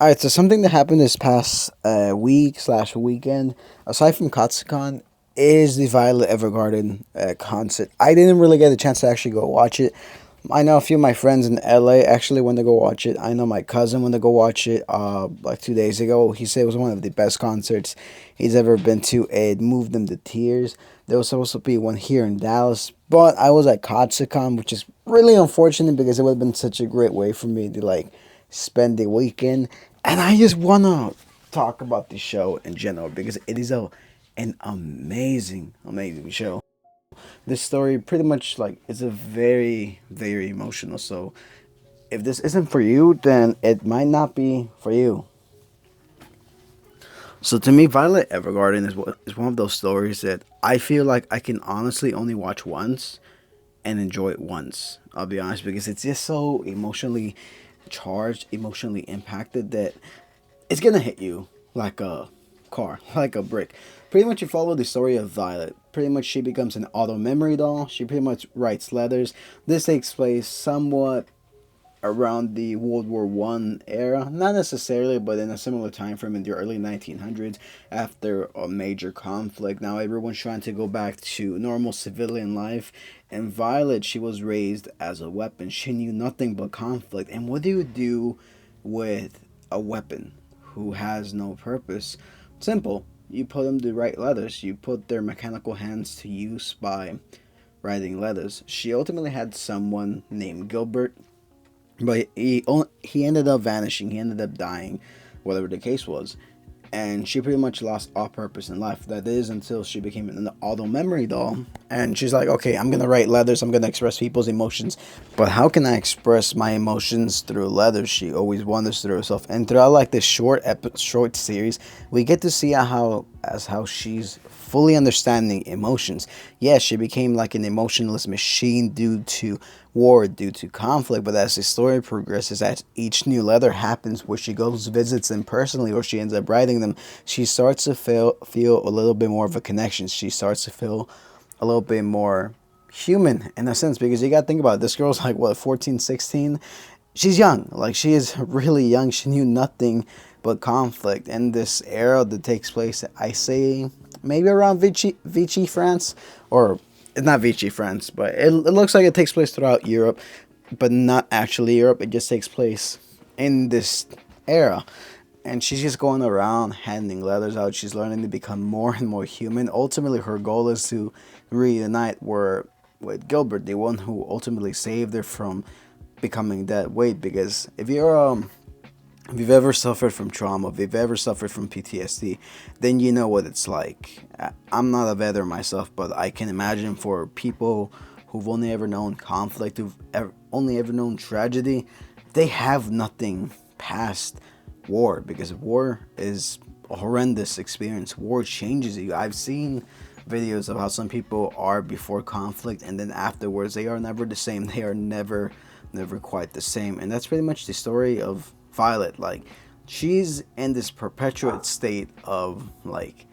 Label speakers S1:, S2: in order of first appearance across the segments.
S1: All right, so something that happened this past week slash weekend, aside from Katsucon, is the Violet Evergarden concert. I didn't really get a chance to actually go watch it. I know a few of my friends in LA actually went to go watch it. I know my cousin went to go watch it like 2 days ago. He said it was one of the best concerts he's ever been to. It moved him to tears. There was supposed to be one here in Dallas, but I was at Katsucon, which is really unfortunate because it would have been such a great way for me to like spend the weekend. And I just wanna talk about the show in general because it is an amazing show. This story pretty much like it's a very emotional. So if this isn't for you, then it might not be for you. So to me, Violet Evergarden is one of those stories that I feel like I can honestly only watch once and enjoy it once. I'll be honest because it's just so emotionally charged, emotionally impacted that it's gonna hit you like a car, like a brick. Pretty much, you follow the story of Violet. Pretty much, she becomes an auto memory doll. She pretty much writes letters. This takes place somewhat around the World War I era, not necessarily, but in a similar time frame in the early 1900s after a major conflict. Now everyone's trying to go back to normal civilian life, and Violet, she was raised as a weapon. She knew nothing but conflict. And what do you do with a weapon who has no purpose? Simple. You put them to write letters. You put their mechanical hands to use by writing letters. She ultimately had someone named Gilbert, but he ended up vanishing. He ended up dying, whatever the case was, and she pretty much lost all purpose in life. That is until she became an auto memory doll, and she's like, okay, I'm gonna write letters. I'm gonna express people's emotions, but how can I express my emotions through letters? She always wonders through herself, and throughout like this short series, we get to see how she's fully understanding emotions. Yes, she became like an emotionless machine due to war, due to conflict, but as the story progresses, as each new letter happens where she goes visits them personally or she ends up writing them, she starts to feel a little bit more of a connection. She starts to feel a little bit more human in a sense, because you got to think about it, this girl's like what, 14, 16. She's young, like she is really young. She knew nothing but conflict in this era that takes place, I say, maybe around Vichy, France, or it's not Vichy, France, but it looks like it takes place throughout Europe, but not actually Europe. It just takes place in this era. And she's just going around handing letters out. She's learning to become more and more human. Ultimately, her goal is to reunite with Gilbert, the one who ultimately saved her from becoming dead weight. Because if you've ever suffered from trauma, if you've ever suffered from PTSD, then you know what it's like. I'm not a veteran myself, but I can imagine for people who've only ever known conflict, only ever known tragedy, they have nothing past war, because war is a horrendous experience. War changes you. I've seen videos of how some people are before conflict and then afterwards they are never the same. They are never quite the same. And that's pretty much the story of Violet. Like, she's in this perpetuate state of like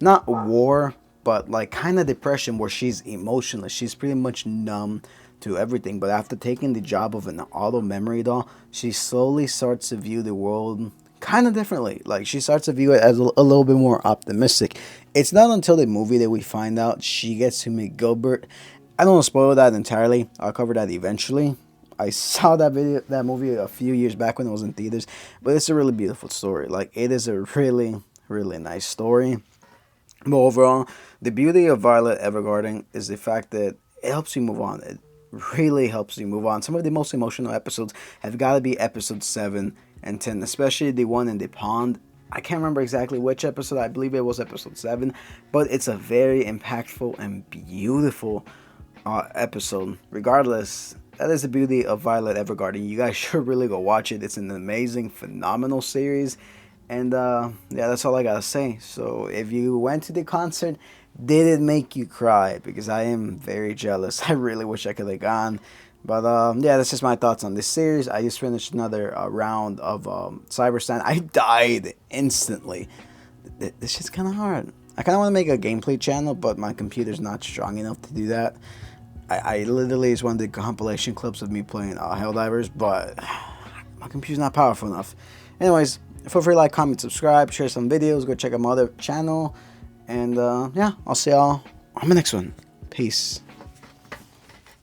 S1: not war, but like kind of depression where she's emotionless. She's pretty much numb to everything. But after taking the job of an auto memory doll, she slowly starts to view the world kind of differently. Like, she starts to view it as a little bit more optimistic. It's not until the movie that we find out she gets to meet Gilbert. I don't want to spoil that entirely. I'll cover that eventually. I saw that movie a few years back when it was in theaters, but it's a really beautiful story. Like, it is a really nice story. But overall, the beauty of Violet Evergarden is the fact that it helps you move on. It really helps you move on. Some of the most emotional episodes have got to be episode 7 and 10, especially the one in the pond. I can't remember exactly which episode. I believe it was episode 7, but it's a very impactful and beautiful episode. Regardless, that is the beauty of Violet Evergarden. You guys should really go watch it. It's an amazing, phenomenal series. And yeah, that's all I gotta say. So if you went to the concert, did it make you cry? Because I am very jealous. I really wish I could have gone. But yeah, that's just my thoughts on this series. I just finished another round of Cyberstand. I died instantly. This shit's kind of hard. I kind of want to make a gameplay channel, but my computer's not strong enough to do that. I literally just wanted compilation clips of me playing Helldivers, but my computer's not powerful enough. Anyways, feel free to like, comment, subscribe, share some videos, go check out my other channel, and yeah, I'll see y'all on the next one. Peace.